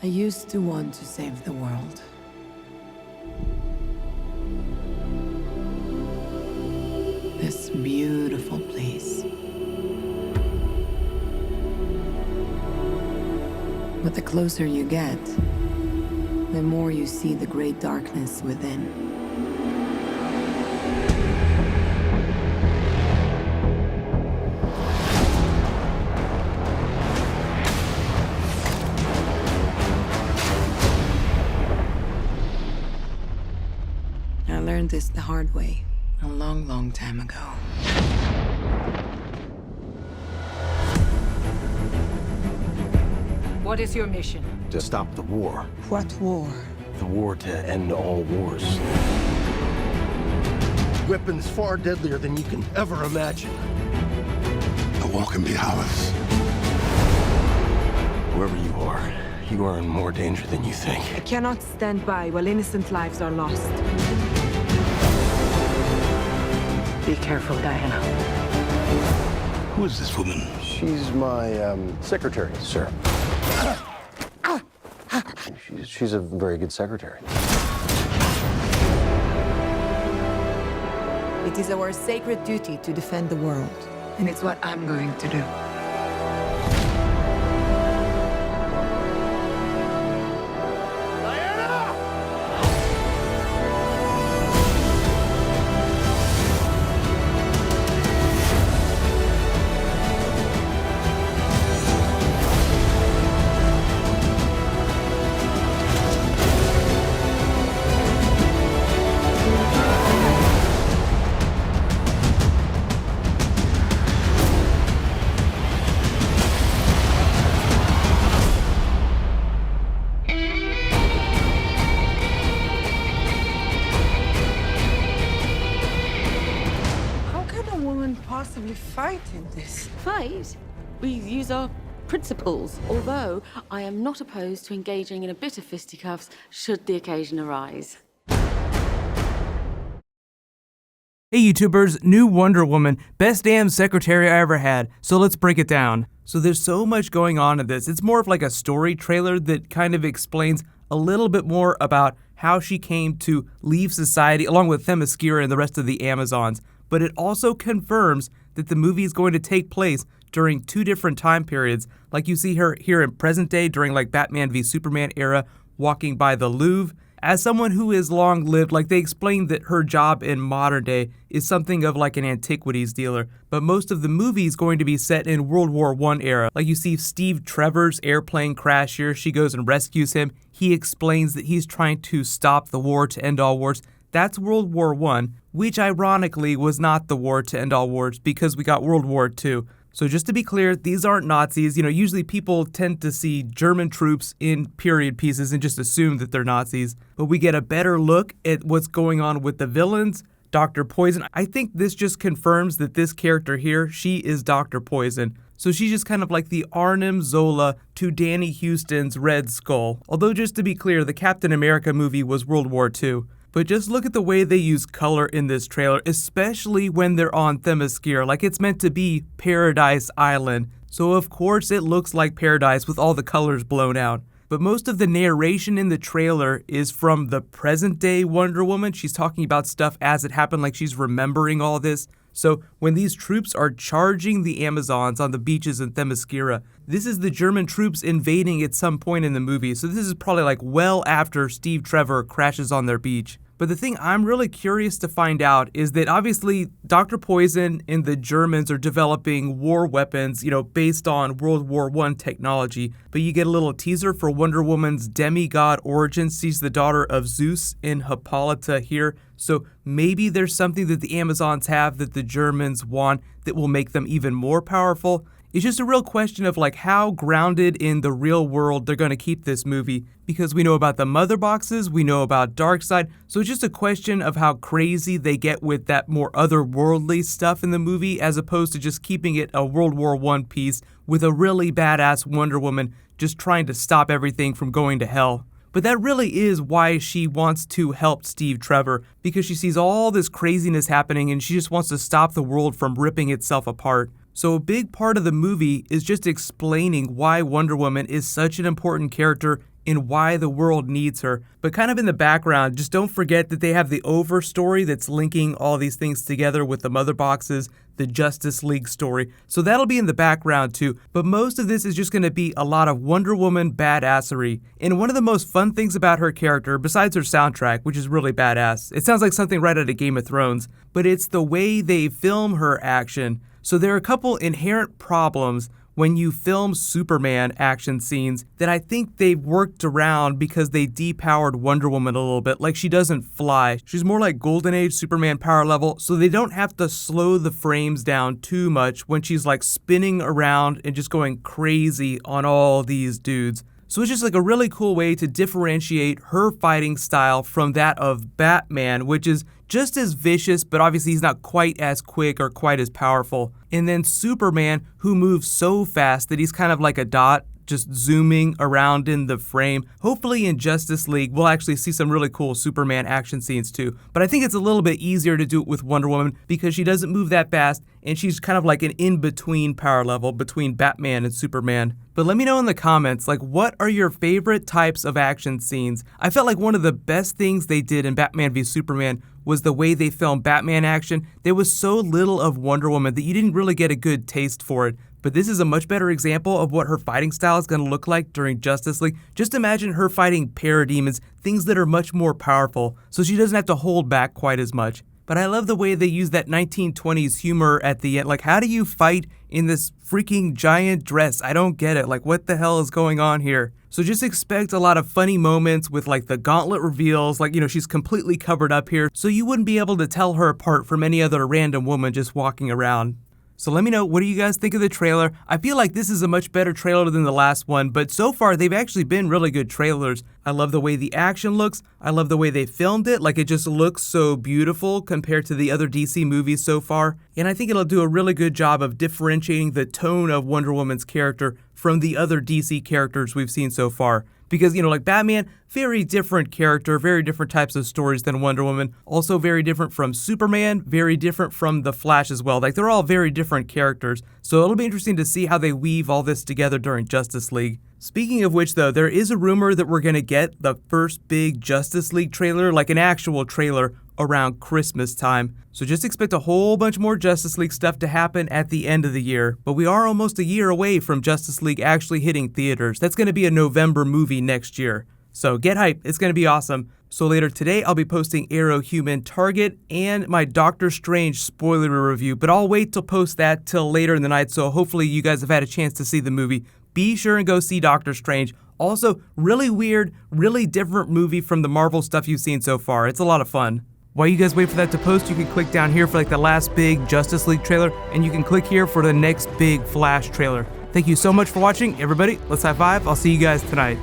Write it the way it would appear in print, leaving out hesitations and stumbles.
I used to want to save the world. This beautiful place. But the closer you get, the more you see the great darkness within. I learned this the hard way, a long, long time ago. What is your mission? To stop the war. What war? The war to end all wars. Weapons far deadlier than you can ever imagine. The war can be ours. Wherever you are in more danger than you think. I cannot stand by while innocent lives are lost. Be careful, Diana. Who is this woman? She's my secretary, sir. She's a very good secretary. It is our sacred duty to defend the world, and it's what I'm going to do. Possibly fight in this. Fight? We use our principles, although I am not opposed to engaging in a bit of fisticuffs should the occasion arise. Hey YouTubers, new Wonder Woman, best damn secretary I ever had, so let's break it down. So there's so much going on in this. It's more of like a story trailer that kind of explains a little bit more about how she came to leave society along with Themyscira and the rest of the Amazons. But it also confirms that the movie is going to take place during two different time periods, like you see her here in present day during like Batman v Superman era, walking by the Louvre. As someone who is long lived, like they explained that her job in modern day is something of like an antiquities dealer, but most of the movie is going to be set in World War I era. Like you see Steve Trevor's airplane crash here, she goes and rescues him. He explains that he's trying to stop the war to end all wars. That's World War I, which ironically was not the war to end all wars because we got World War II. So just to be clear, these aren't Nazis. You know, usually people tend to see German troops in period pieces and just assume that they're Nazis. But we get a better look at what's going on with the villains. Dr. Poison, I think this just confirms that this character here, she is Dr. Poison. So she's just kind of like the Arnim Zola to Danny Houston's Red Skull. Although just to be clear, the Captain America movie was World War II. But just look at the way they use color in this trailer, especially when they're on Themyscira, like it's meant to be Paradise Island. So of course it looks like paradise with all the colors blown out. But most of the narration in the trailer is from the present day Wonder Woman. She's talking about stuff as it happened, like she's remembering all this. So when these troops are charging the Amazons on the beaches in Themyscira, this is the German troops invading at some point in the movie. So this is probably like well after Steve Trevor crashes on their beach. But the thing I'm really curious to find out is that obviously Dr. Poison and the Germans are developing war weapons, you know, based on World War I technology. But you get a little teaser for Wonder Woman's demigod origin. She's the daughter of Zeus and Hippolyta here. So maybe there's something that the Amazons have that the Germans want that will make them even more powerful. It's just a real question of like how grounded in the real world they're going to keep this movie, because we know about the mother boxes, we know about Darkseid, so it's just a question of how crazy they get with that more otherworldly stuff in the movie as opposed to just keeping it a World War I piece with a really badass Wonder Woman just trying to stop everything from going to hell. But that really is why she wants to help Steve Trevor, because she sees all this craziness happening and she just wants to stop the world from ripping itself apart. So a big part of the movie is just explaining why Wonder Woman is such an important character and why the world needs her. But kind of in the background, just don't forget that they have the over story that's linking all these things together with the mother boxes, the Justice League story. So that'll be in the background too. But most of this is just going to be a lot of Wonder Woman badassery. And one of the most fun things about her character, besides her soundtrack, which is really badass, it sounds like something right out of Game of Thrones, but it's the way they film her action. So there are a couple inherent problems when you film Superman action scenes that I think they've worked around because they depowered Wonder Woman a little bit. Like, she doesn't fly. She's more like Golden Age Superman power level, so they don't have to slow the frames down too much when she's like spinning around and just going crazy on all these dudes. So it's just like a really cool way to differentiate her fighting style from that of Batman, which is just as vicious, but obviously he's not quite as quick or quite as powerful. And then Superman, who moves so fast that he's kind of like a dot, just zooming around in the frame. Hopefully in Justice League, we'll actually see some really cool Superman action scenes too. But I think it's a little bit easier to do it with Wonder Woman because she doesn't move that fast and she's kind of like an in-between power level between Batman and Superman. But let me know in the comments, like, what are your favorite types of action scenes? I felt like one of the best things they did in Batman v Superman was the way they filmed Batman action. There was so little of Wonder Woman that you didn't really get a good taste for it. But this is a much better example of what her fighting style is going to look like during Justice League. Just imagine her fighting parademons, things that are much more powerful, so she doesn't have to hold back quite as much. But I love the way they use that 1920s humor at the end. Like, how do you fight in this freaking giant dress? I don't get it. Like, what the hell is going on here? So just expect a lot of funny moments with like the gauntlet reveals, like, you know, she's completely covered up here, so you wouldn't be able to tell her apart from any other random woman just walking around. So let me know, what do you guys think of the trailer? I feel like this is a much better trailer than the last one, but so far they've actually been really good trailers. I love the way the action looks. I love the way they filmed it. Like, it just looks so beautiful compared to the other DC movies so far. And I think it'll do a really good job of differentiating the tone of Wonder Woman's character from the other DC characters we've seen so far. Because, you know, like Batman, very different character, very different types of stories than Wonder Woman. Also very different from Superman, very different from The Flash as well. Like, they're all very different characters. So it'll be interesting to see how they weave all this together during Justice League. Speaking of which, though, there is a rumor that we're going to get the first big Justice League trailer, like an actual trailer, around Christmas time. So just expect a whole bunch more Justice League stuff to happen at the end of the year. But we are almost a year away from Justice League actually hitting theaters. That's going to be a November movie next year. So get hyped, it's going to be awesome. So later today, I'll be posting Arrow Human Target and my Doctor Strange spoiler review, but I'll wait to post that till later in the night, so hopefully you guys have had a chance to see the movie. Be sure and go see Doctor Strange. Also, really weird, really different movie from the Marvel stuff you've seen so far. It's a lot of fun. While you guys wait for that to post, you can click down here for like the last big Justice League trailer, and you can click here for the next big Flash trailer. Thank you so much for watching, everybody. Let's high five. I'll see you guys tonight.